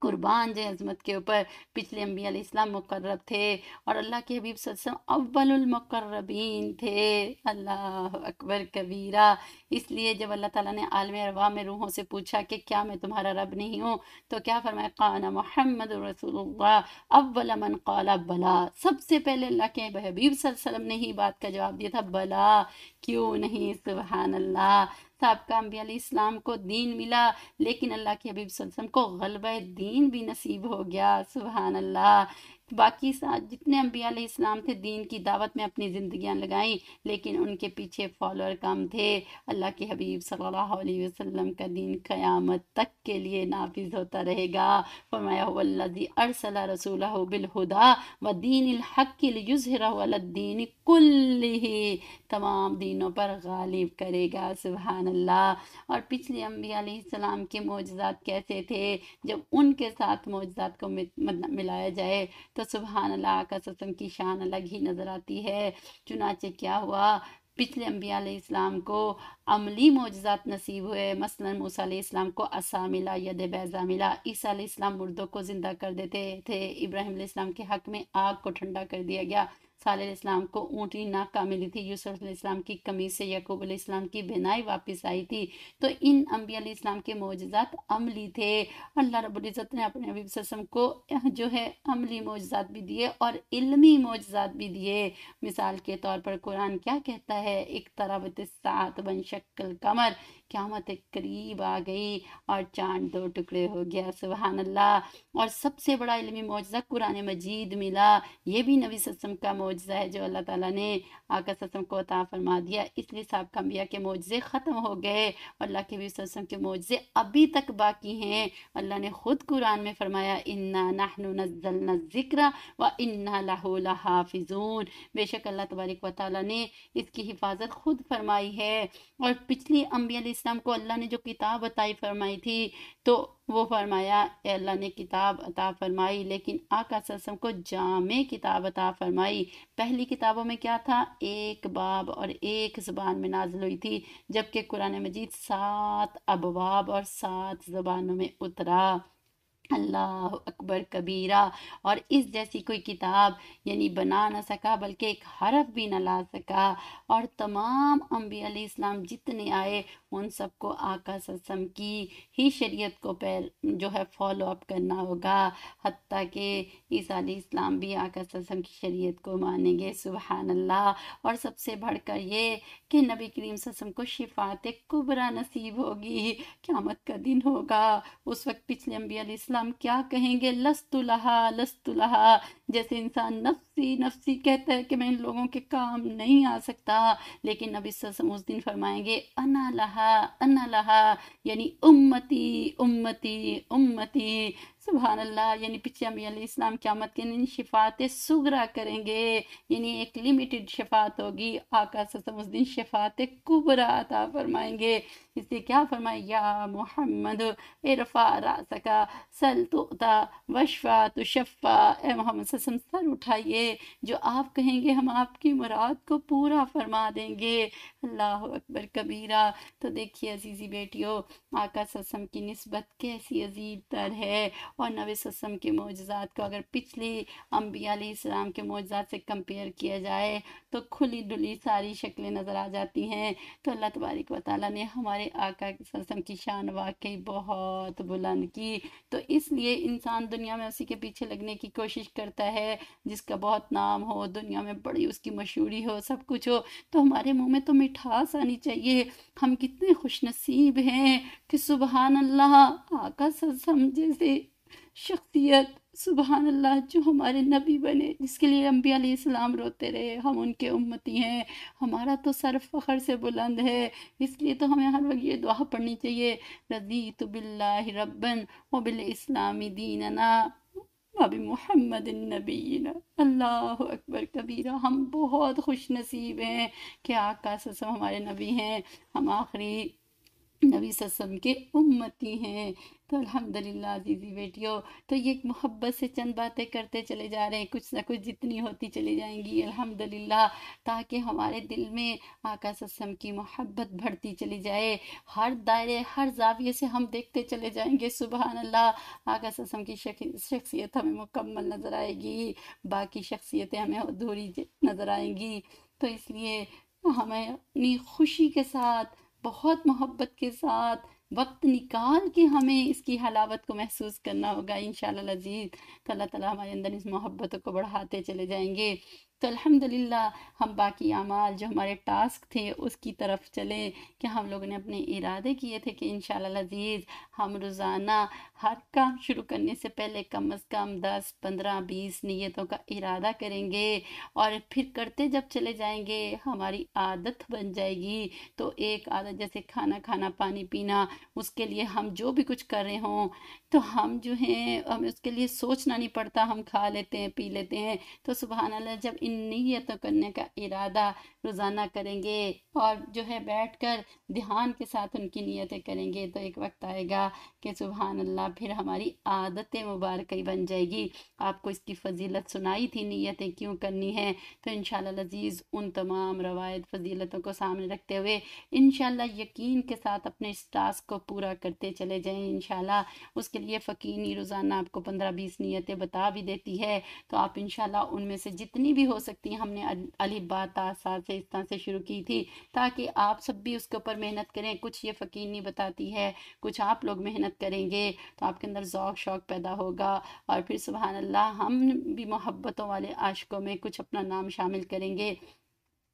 [SPEAKER 1] قربان جائیں عظمت کے اوپر۔ پچھلے انبیاء علیہ السلام مقرب تھے اور اللہ کے حبیب صلی اللہ علیہ وسلم اول المقربین تھے۔ اللہ اکبر کبیرہ۔ اس لیے جب اللہ تعالیٰ نے عالم ارواح میں روحوں سے پوچھا کہ کیا میں تمہارا رب نہیں ہوں، تو کیا فرمایا قال محمد رسول اللہ اول من قال بلا، سب سے پہلے اللہ کے حبیب صلی اللہ علیہ وسلم نے ہی بات کا جواب دیا تھا، بلا کیوں نہیں۔ سبحان اللہ۔ سابقہ انبیاء علیہ السلام کو دین ملا، لیکن اللہ کے حبیب صلی اللہ علیہ وسلم کو غلبہ دین بھی نصیب ہو گیا۔ سبحان اللہ۔ باقی جتنے انبیاء علیہ السلام تھے دین کی دعوت میں اپنی زندگیاں لگائیں، لیکن ان کے پیچھے فالوور کم تھے۔ اللہ کے حبیب صلی اللہ علیہ وسلم کا دین قیامت تک کے لیے نافذ ہوتا رہے گا۔ فرمایا هو الذی ارسل رسولہ بالہدی ودین الحق لیظہرہ علی الدین کلہ، تمام دینوں پر غالب کرے گا۔ سبحان اللہ۔ اور پچھلے انبیاء علیہ السلام کے معجزات کیسے تھے، جب ان کے ساتھ معجزات کو ملایا جائے تو سبحان اللہ آقا صلی اللہ علیہ وسلم کی شان الگ ہی نظر آتی ہے۔ چنانچہ کیا ہوا، پچھلے انبیاء علیہ السلام کو عملی معجزات نصیب ہوئے، مثلا موسیٰ علیہ السلام کو عصا ملا، ید بیضا ملا، عیسیٰ علیہ السلام مردوں کو زندہ کر دیتے تھے، ابراہیم علیہ السلام کے حق میں آگ کو ٹھنڈا کر دیا گیا، صالح علیہ السلام کو اونٹنی ناکہ ملی تھی، یوسف علیہ السلام کی قمیص سے یعقوب علیہ السلام کی بینائی واپس آئی تھی۔ تو ان انبیاء علیہ السلام کے معجزات عملی تھے۔ اللہ رب العزت نے اپنے حبیب صلی اللہ علیہ وسلم کو جو ہے عملی معجزات بھی دیے اور علمی معجزات بھی دیے۔ مثال کے طور پر قرآن کیا کہتا ہے، اقتربت الساعۃ وانشق القمر، قیامت قریب آ گئی اور چاند دو ٹکڑے ہو گیا۔ سبحان اللہ۔ اور سب سے بڑا علمی معجزہ قرآن مجید ملا، یہ بھی نبی صلی اللہ علیہ وسلم کا معجزہ معجزہ ہے جو اللہ تعالیٰ نے آقا صلی اللہ علیہ وسلم کو عطا فرما دیا، اس لیے سابقہ انبیاء کے معجزے ختم ہو گئے اور اللہ کے نبی صلی اللہ علیہ وسلم کے معجزے ابھی تک باقی ہیں۔ اللہ نے خود قرآن میں فرمایا اِنَّا نَحْنُ نَزَّلْنَا الذِّكْرَ وَإِنَّا لَهُ لَحَافِظُونَ، بے شک اللہ تبارک و تعالیٰ نے اس کی حفاظت خود فرمائی ہے۔ اور پچھلی انبیاء علیہ السلام کو اللہ نے جو کتاب عطا فرمائی تھی تو وہ فرمایا اے اللہ نے کتاب عطا فرمائی، لیکن آقا صلی اللہ علیہ وسلم کو جامع کتاب عطا فرمائی۔ پہلی کتابوں میں کیا تھا؟ ایک باب اور ایک زبان میں نازل ہوئی تھی، جبکہ قرآن مجید 7 ابواب اور 7 زبانوں میں اترا۔ اللہ اکبر کبیرہ، اور اس جیسی کوئی کتاب یعنی بنا نہ سکا بلکہ ایک حرف بھی نہ لا سکا، اور تمام انبیاء علیہ السلام جتنے آئے ان سب کو آقا صلی اللہ علیہ وسلم کی ہی شریعت کو جو ہے فالو اپ کرنا ہوگا، حتیٰ کہ عیسیٰ علیہ السلام بھی آقا صلی اللہ علیہ وسلم کی شریعت کو مانیں گے، سبحان اللہ۔ اور سب سے بڑھ کر یہ کہ نبی کریم صلی اللہ علیہ وسلم کو شفاعت کبریٰ نصیب ہوگی، قیامت کا دن ہوگا، اس وقت پچھلے انبیاء علیہ السلام کیا کہیں گے؟ لست لہا لست لہا، جیسے انسان نفسی نفسی کہتا ہے کہ میں ان لوگوں کے کام نہیں آ سکتا، لیکن نبی صلی اللہ علیہ وسلم اس دن فرمائیں گے انا لہا، یعنی امتی امتی امتی، سبحان اللہ۔ یعنی پچھلے انبیاء علیہ السلام قیامت کے دن شفاعت صغریٰ کریں گے، یعنی ایک لمیٹڈ شفاعت ہوگی، آقا صلی اللہ علیہ وسلم اس دن شفاعت کبریٰ عطا فرمائیں گے۔ اس لیے کیا فرمائے؟ یا محمد ارفع رأسک سل تؤتا وشفع تشفع، اے محمد صلی اللہ علیہ وسلم سر اٹھائیے، جو آپ کہیں گے ہم آپ کی مراد کو پورا فرما دیں گے۔ اللہ اکبر کبیرہ۔ تو دیکھیے عزیزی بیٹیوں، آقا صلی اللہ علیہ وسلم کی نسبت کیسی عظیم تر ہے، اور نبی صلی اللہ علیہ وسلم کے معجزات کو اگر پچھلی انبیاء علیہ السلام کے معجزات سے کمپیئر کیا جائے تو کھلی ڈلی ساری شکلیں نظر آ جاتی ہیں۔ تو اللہ تبارک و تعالیٰ نے ہمارے آقا صلی اللہ علیہ وسلم کی شان واقعی بہت بلند کی، تو اس لیے انسان دنیا میں اسی کے پیچھے لگنے کی کوشش کرتا ہے جس کا بہت نام ہو، دنیا میں بڑی اس کی مشہوری ہو، سب کچھ ہو، تو ہمارے منہ میں تو مٹھاس آنی چاہیے۔ ہم کتنے خوش نصیب ہیں کہ سبحان اللہ، آقا صلی اللہ علیہ وسلم جیسے شخصیت، سبحان اللہ، جو ہمارے نبی بنے، جس کے لیے انبیاء علیہ السلام روتے رہے، ہم ان کے امتی ہیں، ہمارا تو سر فخر سے بلند ہے۔ اس لیے تو ہمیں ہر وقت یہ دعا پڑھنی چاہیے، رضیت باللہ ربا وبالاسلام دیننا وبمحمد نبینا۔ اللہ اکبر کبیرہ۔ ہم بہت خوش نصیب ہیں کہ آقا صلی اللہ علیہ وسلم ہمارے نبی ہیں، ہم آخری نبی صلی اللہ علیہ وسلم کے امتی ہیں۔ تو الحمدللہ عزیزی بیٹیوں، تو یہ محبت سے چند باتیں کرتے چلے جا رہے ہیں، کچھ نہ کچھ جتنی ہوتی چلی جائیں گی الحمدللہ، تاکہ ہمارے دل میں آقا صلی اللہ علیہ وسلم کی محبت بڑھتی چلی جائے، ہر دائرے ہر زاویے سے ہم دیکھتے چلے جائیں گے، سبحان اللہ، آقا صلی اللہ علیہ وسلم کی شخصیت ہمیں مکمل نظر آئے گی، باقی شخصیتیں ہمیں ادھوری نظر آئیں گی۔ تو اس لیے ہمیں اپنی خوشی کے ساتھ، بہت محبت کے ساتھ وقت نکال کے ہمیں اس کی حلاوت کو محسوس کرنا ہوگا انشاءاللہ العزیز۔ تو اللہ تعالیٰ ہمارے اندر اس محبتوں کو بڑھاتے چلے جائیں گے۔ تو الحمدللہ ہم باقی اعمال جو ہمارے ٹاسک تھے اس کی طرف چلیں، کہ ہم لوگوں نے اپنے ارادے کیے تھے کہ انشاءاللہ العزیز ہم روزانہ ہر کام شروع کرنے سے پہلے کم از کم 10 15 20 نیتوں کا ارادہ کریں گے، اور پھر کرتے جب چلے جائیں گے ہماری عادت بن جائے گی۔ تو ایک عادت جیسے کھانا کھانا، پانی پینا، اس کے لیے ہم جو بھی کچھ کر رہے ہوں تو ہم جو ہیں ہمیں اس کے لیے سوچنا نہیں پڑتا، ہم کھا لیتے ہیں پی لیتے ہیں۔ تو سبحان اللہ، جب ان نیتوں کرنے کا ارادہ روزانہ کریں گے اور جو ہے بیٹھ کر دھیان کے ساتھ ان کی نیتیں کریں گے، تو ایک وقت آئے گا کہ سبحان اللہ پھر ہماری عادت مبارکہ بن جائے گی۔ آپ کو اس کی فضیلت سنائی تھی نیتیں کیوں کرنی ہے، تو انشاءاللہ العزیز ان تمام روایت فضیلتوں کو سامنے رکھتے ہوئے انشاءاللہ یقین کے ساتھ اپنے اس ٹاسک کو پورا کرتے چلے جائیں انشاءاللہ۔ اس کے لیے فقینی روزانہ آپ کو 15 20 نیتیں بتا بھی دیتی ہے، تو آپ انشاءاللہ ان میں سے جتنی بھی ہو سکتی ہیں، ہم نے الف با تا سا سے اس طرح سے شروع کی تھی، تاکہ آپ سب بھی اس کے اوپر محنت کریں۔ کچھ یہ فقینی بتاتی ہے، کچھ آپ لوگ محنت کریں گے تو آپ کے اندر ذوق شوق پیدا ہوگا، اور پھر سبحان اللہ ہم بھی محبتوں والے عاشقوں میں کچھ اپنا نام شامل کریں گے۔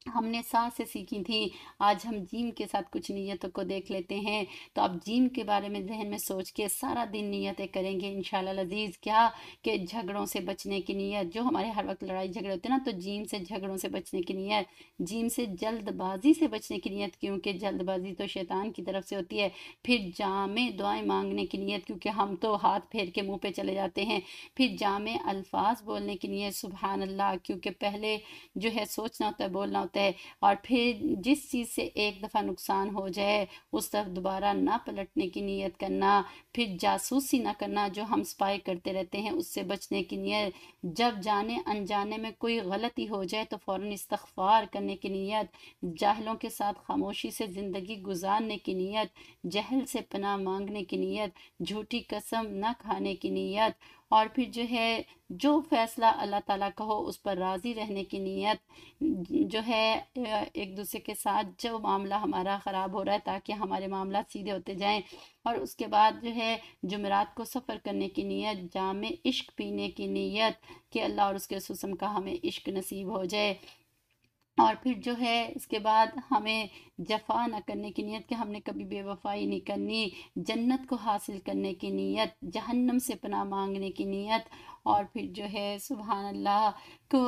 [SPEAKER 1] ہم نے سا سے سیکھی تھیں، آج ہم جیم کے ساتھ کچھ نیتوں کو دیکھ لیتے ہیں۔ تو آپ جیم کے بارے میں ذہن میں سوچ کے سارا دن نیتیں کریں گے انشاءاللہ العزیز۔ کیا کہ جھگڑوں سے بچنے کی نیت، جو ہمارے ہر وقت لڑائی جھگڑے ہوتے ہیں نا، تو جیم سے جھگڑوں سے بچنے کی نیت، جیم سے جلد بازی سے بچنے کی نیت، کیونکہ جلد بازی تو شیطان کی طرف سے ہوتی ہے۔ پھر جامع دعائیں مانگنے کی نیت، کیونکہ ہم تو ہاتھ پھیر کے منہ پہ چلے جاتے ہیں۔ پھر جامع الفاظ بولنے کی نیت، سبحان اللہ، کیونکہ پہلے جو ہے سوچنا ہوتا ہے، بولنا ہوتا ہے۔ اور پھر جس چیز سے ایک دفعہ نقصان ہو جائے اس طرف دوبارہ نہ پلٹنے کی نیت کرنا۔ پھر جاسوسی نہ کرنا، جو ہم سپائی کرتے رہتے ہیں، اس سے بچنے کی نیت۔ جب جانے انجانے میں کوئی غلطی ہو جائے تو فوراً استغفار کرنے کی نیت۔ جاہلوں کے ساتھ خاموشی سے زندگی گزارنے کی نیت، جہل سے پناہ مانگنے کی نیت، جھوٹی قسم نہ کھانے کی نیت، اور پھر جو ہے جو فیصلہ اللہ تعالیٰ کا ہو اس پر راضی رہنے کی نیت، جو ہے ایک دوسرے کے ساتھ جو معاملہ ہمارا خراب ہو رہا ہے تاکہ ہمارے معاملات سیدھے ہوتے جائیں۔ اور اس کے بعد جو ہے جمعرات کو سفر کرنے کی نیت، جام عشق پینے کی نیت کہ اللہ اور اس کے رسول کا ہمیں عشق نصیب ہو جائے۔ اور پھر جو ہے اس کے بعد ہمیں جفا نہ کرنے کی نیت کہ ہم نے کبھی بے وفائی نہیں کرنی، جنت کو حاصل کرنے کی نیت، جہنم سے پناہ مانگنے کی نیت، اور پھر جو ہے سبحان اللہ کو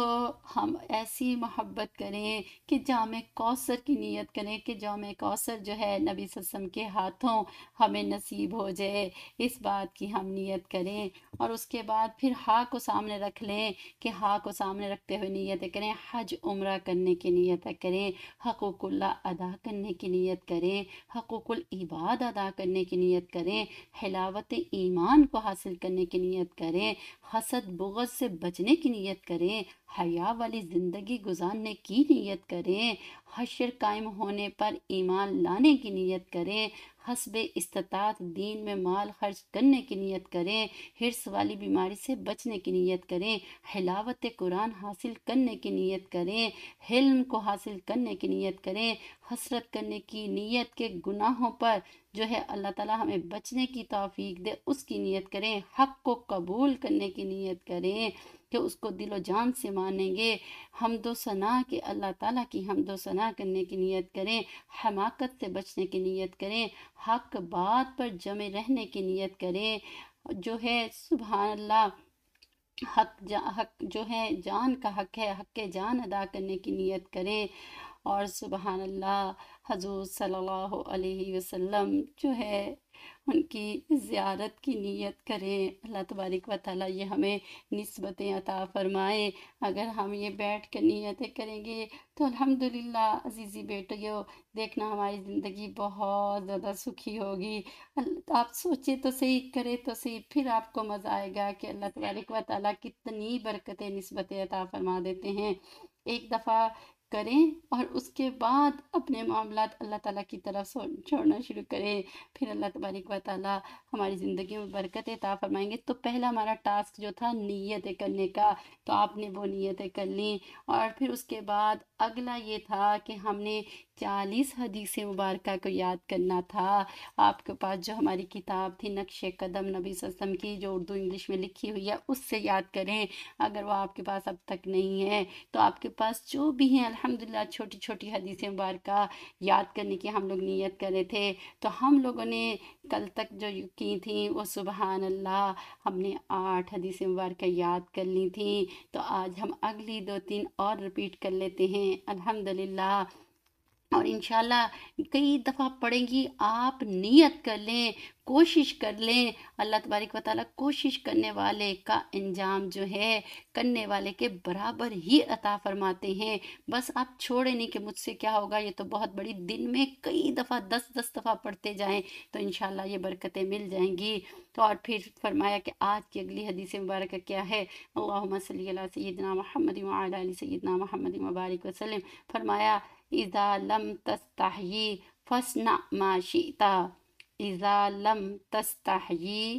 [SPEAKER 1] ہم ایسی محبت کریں کہ جام کوثر کی نیت کریں کہ جام کوثر جو ہے نبی صلی اللہ علیہ وسلم کے ہاتھوں ہمیں نصیب ہو جائے، اس بات کی ہم نیت کریں۔ اور اس کے بعد پھر ہاں کو سامنے رکھ لیں کہ ہاں کو سامنے رکھتے ہوئے نیتیں کریں، حج عمرہ کرنے کی نیتیں کریں، حقوق اللہ ادا کرنے کی نیت کریں، حقوق العباد ادا کرنے کی نیت کریں، حلاوت ایمان کو حاصل کرنے کی نیت کریں، حسد بغض سے بچنے کی نیت کریں، حیا والی زندگی گزارنے کی نیت کریں، حشر قائم ہونے پر ایمان لانے کی نیت کریں، حسب استطاعت دین میں مال خرچ کرنے کی نیت کریں، حرص والی بیماری سے بچنے کی نیت کریں، حلاوت قرآن حاصل کرنے کی نیت کریں، حلم کو حاصل کرنے کی نیت کریں، حسرت کرنے کی نیت کے گناہوں پر جو ہے اللہ تعالی ہمیں بچنے کی توفیق دے، اس کی نیت کریں، حق کو قبول کرنے کی نیت کریں کہ اس کو دل و جان سے مانیں گے، حمد و ثنا کہ اللہ تعالیٰ کی حمد و ثنا کرنے کی نیت کریں، حماقت سے بچنے کی نیت کریں، حق بات پر جمے رہنے کی نیت کریں، جو ہے سبحان اللہ حق جو ہے جان کا حق ہے، حق جان ادا کرنے کی نیت کریں۔ اور سبحان اللہ حضور صلی اللہ علیہ وسلم جو ہے ان کی زیارت کی نیت کریں۔ اللہ تبارک و تعالیٰ یہ ہمیں نسبتیں عطا فرمائے۔ اگر ہم یہ بیٹھ کر نیتیں کریں گے تو الحمدللہ عزیزی بیٹیوں، دیکھنا ہماری زندگی بہت زیادہ سکھی ہوگی۔ آپ سوچیں تو صحیح، کرے تو صحیح، پھر آپ کو مزہ آئے گا کہ اللہ تبارک و تعالیٰ کتنی برکتیں نسبتیں عطا فرما دیتے ہیں۔ ایک دفعہ کریں اور اس کے بعد اپنے معاملات اللہ تعالیٰ کی طرف چھوڑنا شروع کریں، پھر اللہ تبارک و تعالیٰ ہماری زندگی میں برکت عطا فرمائیں گے۔ تو پہلا ہمارا ٹاسک جو تھا نیتیں کرنے کا، تو آپ نے وہ نیتیں کر لیں۔ اور پھر اس کے بعد اگلا یہ تھا کہ ہم نے 40 حدیث مبارکہ کو یاد کرنا تھا۔ آپ کے پاس جو ہماری کتاب تھی نقش قدم نبی صلی اللہ علیہ وسلم کی، جو اردو انگلش میں لکھی ہوئی ہے، اس سے یاد کریں۔ اگر وہ آپ کے پاس اب تک نہیں ہے تو آپ کے پاس جو بھی ہیں الحمدللہ چھوٹی چھوٹی حدیث مبارکہ یاد کرنے کی ہم لوگ نیت کر رہے تھے۔ تو ہم لوگوں نے کل تک جو کی تھیں وہ سبحان اللہ ہم نے 8 حدیث مبارکہ یاد کر لی تھیں، تو آج ہم اگلی 2-3 اور رپیٹ کر لیتے ہیں الحمدللہ۔ اور انشاءاللہ کئی دفعہ پڑھیں گی، آپ نیت کر لیں، کوشش کر لیں، اللہ تبارک و تعالیٰ کوشش کرنے والے کا انجام جو ہے کرنے والے کے برابر ہی عطا فرماتے ہیں۔ بس آپ چھوڑیں نہیں کہ مجھ سے کیا ہوگا، یہ تو بہت بڑی، دن میں کئی دفعہ 10 دفعہ پڑھتے جائیں تو انشاءاللہ یہ برکتیں مل جائیں گی۔ تو اور پھر فرمایا کہ آج کی اگلی حدیث مبارکہ کیا ہے، اللہم صلی علی سیدنا محمد وعلی آل سیدنا محمد وبارک وسلم۔ فرمایا اذا لم تستحیی فاصنع ما شئت، اذا لم تستحیی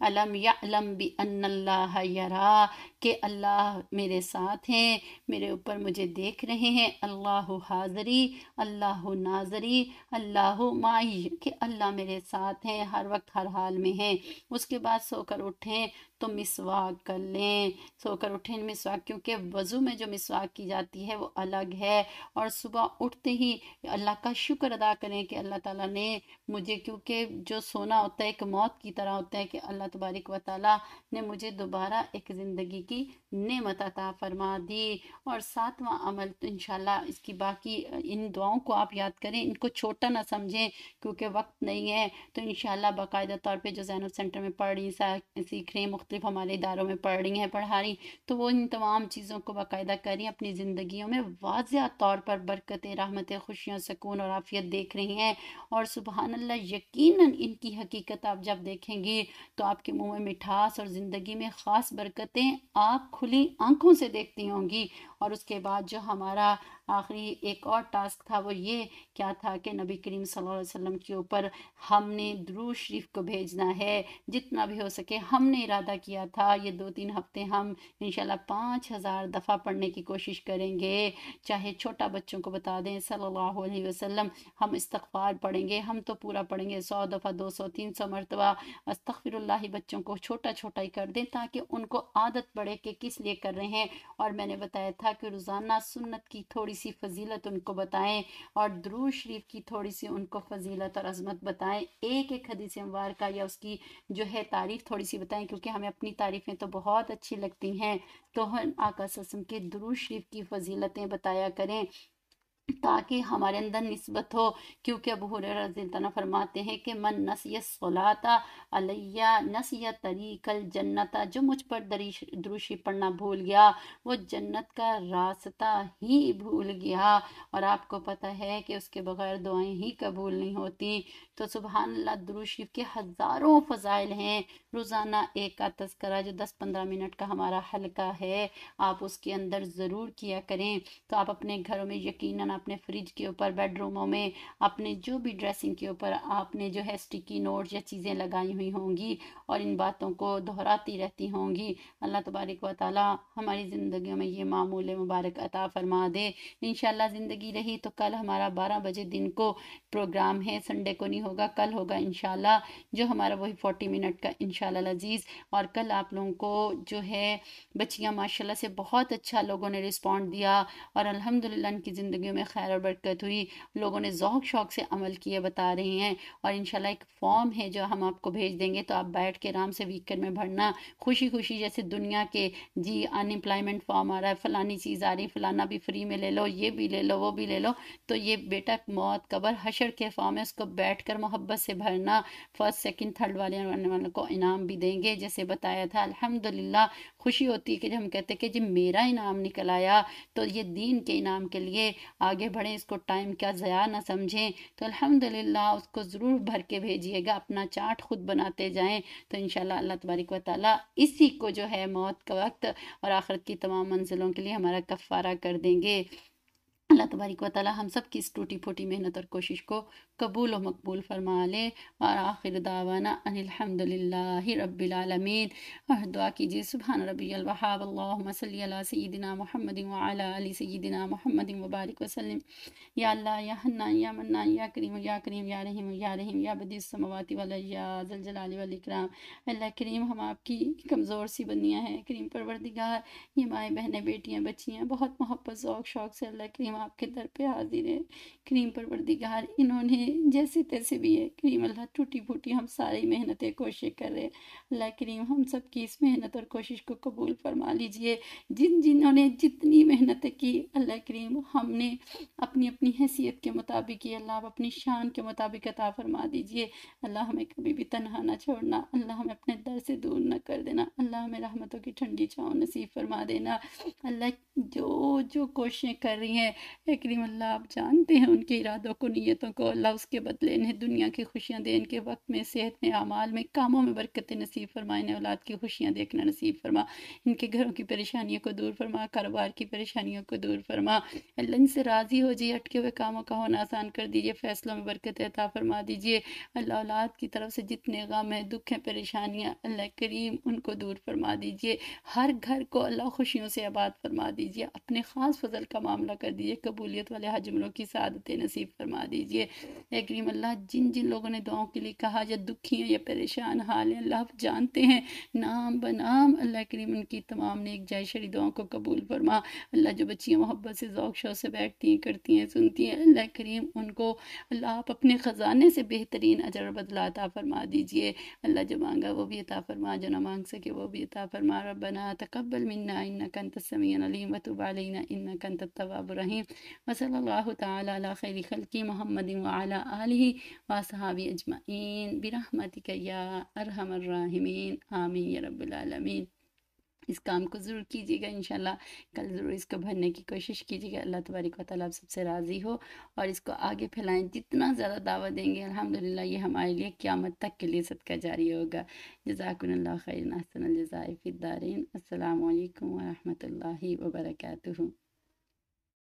[SPEAKER 1] علم یعلم بأن اللہ یرا، کہ اللہ میرے ساتھ ہیں، میرے اوپر مجھے دیکھ رہے ہیں، اللہ حاضری، اللہ ناظری، اللہ معی، کہ اللہ میرے ساتھ ہیں، ہر وقت ہر حال میں ہیں۔ اس کے بعد سو کر اٹھیں تو مسواک کر لیں، سو کر اٹھیں مسواک، کیونکہ وضو میں جو مسواک کی جاتی ہے وہ الگ ہے، اور صبح اٹھتے ہی اللہ کا شکر ادا کریں کہ اللہ تعالیٰ نے مجھے، کیونکہ جو سونا ہوتا ہے ایک موت کی طرح ہوتا ہے، کہ اللہ تبارک و تعالیٰ نے مجھے دوبارہ ایک زندگی کی نعمت عطا فرما دی۔ اور ساتواں عمل تو انشاءاللہ اس کی باقی ان دعاؤں کو آپ یاد کریں، ان کو چھوٹا نہ سمجھیں کیونکہ وقت نہیں ہے، تو انشاءاللہ باقاعدہ طور پہ جو زینب سینٹر میں پڑھ رہی سیکھ رہی ہیں، مختلف ہمارے اداروں میں پڑھ رہی ہیں، پڑھا رہی، تو وہ ان تمام چیزوں کو باقاعدہ کریں، اپنی زندگیوں میں واضح طور پر برکتیں، رحمتیں، خوشیاں، سکون اور عافیت دیکھ رہی ہیں۔ اور سبحان اللہ، یقیناً ان کی حقیقت آپ جب دیکھیں گی تو آپ کے منہ میں مٹھاس اور زندگی میں خاص برکتیں آپ کھلی آنکھوں سے دیکھتی ہوں گی۔ اور اس کے بعد جو ہمارا آخری ایک اور ٹاسک تھا وہ یہ کیا تھا کہ نبی کریم صلی اللہ علیہ وسلم کے اوپر ہم نے درود شریف کو بھیجنا ہے، جتنا بھی ہو سکے۔ ہم نے ارادہ کیا تھا یہ 2-3 ہفتے ہم انشاءاللہ 5000 دفعہ پڑھنے کی کوشش کریں گے، چاہے چھوٹا بچوں کو بتا دیں صلی اللہ علیہ وسلم، ہم استغفار پڑھیں گے، ہم تو پورا پڑھیں گے 100 دفعہ، 200، 300 مرتبہ استغفر اللہ، بچوں کو چھوٹا چھوٹا ہی کر دیں تاکہ ان کو عادت پڑے کہ کس لیے کر رہے ہیں۔ اور میں نے بتایا تھا کہ روزانہ سنت کی تھوڑی سی فضیلت ان کو بتائیں، اور درود شریف کی تھوڑی سی ان کو فضیلت اور عظمت بتائیں، ایک ایک حدیث مبارکہ یا اس کی جو ہے تعریف تھوڑی سی بتائیں، کیونکہ ہمیں اپنی تعریفیں تو بہت اچھی لگتی ہیں، تو ہم آقا صلی اللہ علیہ وسلم کے درود شریف کی فضیلتیں بتایا کریں تاکہ ہمارے اندر نسبت ہو۔ کیونکہ ابو ہریرہ رضی اللہ عنہ فرماتے ہیں کہ من نسی الصلاۃ علیہ نسی طریق الجنت، جو مجھ پر درود شریف پڑھنا بھول گیا وہ جنت کا راستہ ہی بھول گیا۔ اور آپ کو پتہ ہے کہ اس کے بغیر دعائیں ہی قبول نہیں ہوتی۔ تو سبحان اللہ، درود شریف کے ہزاروں فضائل ہیں۔ روزانہ ایک کا تذکرہ جو 10-15 منٹ کا ہمارا حلقہ ہے، آپ اس کے اندر ضرور کیا کریں، تو آپ اپنے گھروں میں یقیناً اپنے فریج کے اوپر، بیڈ روموں میں، اپنے جو بھی ڈریسنگ کے اوپر آپ نے جو ہے اسٹکی نوٹس یا چیزیں لگائی ہوئی ہوں گی اور ان باتوں کو دہراتی رہتی ہوں گی۔ اللہ تبارک و تعالی ہماری زندگیوں میں یہ معمول مبارک عطا فرما دے۔ انشاءاللہ زندگی رہی تو کل ہمارا 12 بجے دن کو پروگرام ہے، سنڈے کو نہیں ہوگا، کل ہوگا انشاءاللہ، جو ہمارا وہی 40 منٹ کا انشاءاللہ العزیز۔ اور کل آپ لوگوں کو جو ہے بچیاں ماشاءاللہ سے بہت اچھا لوگوں نے رسپونڈ دیا، اور الحمدللہ ان کی زندگیوں میں خیر اور برکت ہوئی، لوگوں نے ذوق شوق سے عمل کیے بتا رہے ہیں۔ اور انشاءاللہ ایک فارم ہے جو ہم آپ کو بھیج دیں گے، تو آپ بیٹھ کے آرام سے ویکینڈ میں بھرنا، خوشی خوشی، جیسے دنیا کے جی ان امپلائمنٹ فارم آ رہا ہے، فلانی چیز آ رہی، فلانا بھی فری میں لے لو، یہ بھی لے لو، وہ بھی لے لو، تو یہ بیٹا موت قبر حشر کے فارم ہے، اس کو بیٹھ کر محبت سے بھرنا، فرسٹ سیکنڈ تھرڈ والوں کو انعام بھی دیں گے جیسے بتایا تھا۔ الحمدللہ خوشی ہوتی ہے کہ جب ہم کہتے ہیں کہ جی میرا انعام نکل آیا، تو یہ دین کے انعام کے لیے آگے بڑھیں، اس کو ٹائم کا ضیاع نہ سمجھیں، تو الحمدللہ اس کو ضرور بھر کے بھیجیے گا، اپنا چارٹ خود بناتے جائیں، تو انشاءاللہ اللہ تبارک و تعالیٰ اسی کو جو ہے موت کا وقت اور آخرت کی تمام منزلوں کے لیے ہمارا کفارہ کر دیں گے۔ اللہ تبارک و تعالیٰ ہم سب کی اس ٹوٹی پھوٹی محنت اور کوشش کو قبول و مقبول فرما لے، اور آخر دعوانا ان الحمدللہ رب العالمین۔ اور دعا کیجئے سبحان ربی الوہاب، اللہم صلی علی سیدنا محمد وعلی آل سیدنا محمد وبارک وسلم۔ یا اللہ، یا حنان، یا منان، یا کریم، یا کریم، یا رحیم، یا رحیم، یا بدیع السماوات والارض، یا ذا الجلال والاکرام۔ اللہ کریم، ہم آپ کی کمزور سی بندیاں ہیں، کریم پروردگار، یہ مائیں بہنیں، بیٹیاں، بچیاں بہت محبت ذوق شوق سے اللہ کریم آپ کے در پہ حاضر ہے، کریم پروردگار، انہوں نے جیسے تیسے بھی ہے کریم اللہ، ٹوٹی پھوٹی ہم ساری محنتیں کوششیں کر رہے ہیں، اللہ کریم ہم سب کی اس محنت اور کوشش کو قبول فرما لیجئے۔ جنہوں نے جتنی محنت کی اللہ کریم، ہم نے اپنی اپنی حیثیت کے مطابق کی، اللہ آپ اپنی شان کے مطابق عطا فرما دیجئے۔ اللہ ہمیں کبھی بھی تنہا نہ چھوڑنا، اللہ ہمیں اپنے در سے دور نہ کر دینا، اللہ ہمیں رحمتوں کی ٹھنڈی چھاؤں نصیب فرما دینا۔ اللہ جو کوششیں کر رہی ہیں اے کریم اللہ آپ جانتے ہیں ان کے ارادوں کو، نیتوں کو، اللہ اس کے بدلے انہیں دنیا کی خوشیاں دے، ان کے وقت میں، صحت میں، اعمال میں، کاموں میں برکت نصیب فرما، انہیں اولاد کی خوشیاں دیکھنا نصیب فرما، ان کے گھروں کی پریشانیوں کو دور فرما، کاروبار کی پریشانیوں کو دور فرما، اللہ ان سے راضی ہو جائے، اٹکے ہوئے کاموں کا ہونا آسان کر دیجئے، فیصلوں میں برکت عطا فرما دیجئے، اللہ اولاد کی طرف سے جتنے غم ہیں، دکھ ہیں، پریشانیاں، اللہ کریم ان کو دور فرما دیجئے، ہر گھر کو اللہ خوشیوں سے آباد فرما دیجئے، اپنے خاص فضل کا معاملہ کر دیجئے، قبولیت والے حج عمروں کی سعادتیں نصیب فرما دیجئے، اے کریم اللہ جن جن لوگوں نے دعاؤں کے لیے کہا، یا دکھی ہیں یا پریشان حال ہیں، اللہ آپ جانتے ہیں نام بنام، اللہ کریم ان کی تمام نیک جائے شری دعاؤں کو قبول فرما، اللہ جو بچیاں محبت سے ذوق شوق سے بیٹھتی ہیں، کرتی ہیں، سنتی ہیں، اللہ کریم ان کو اللہ آپ اپنے خزانے سے بہترین اجر و بدلہ عطا فرما دیجئے، اللہ جو مانگا وہ بھی عطا فرما، جو نہ مانگ سکے وہ بھی عطا فرما، ربنا تقبل منا انک انت السمیع العلیم وتب علینا انک انت التواب الرحیم، وصلی اللہ تعالی علی خیر خلقی محمد وعلی آلہ واصحابہ اجمعین برحمتک یا ارحم الراحمین، آمین یا رب العالمین۔ اس کام کو ضرور کیجیے گا، انشاءاللہ کل ضرور اس کو بھرنے کی کوشش کیجیے گا، اللہ تبارک و تعالیٰ آپ سب سے راضی ہو، اور اس کو آگے پھیلائیں، جتنا زیادہ دعوت دیں گے الحمدللہ یہ ہمارے لیے قیامت تک کے لیے صدقہ جاری ہوگا۔ جزاکم اللہ خیر، احسن الجزاء فی الدارین، السلام علیکم ورحمۃ اللہ وبرکاتہ۔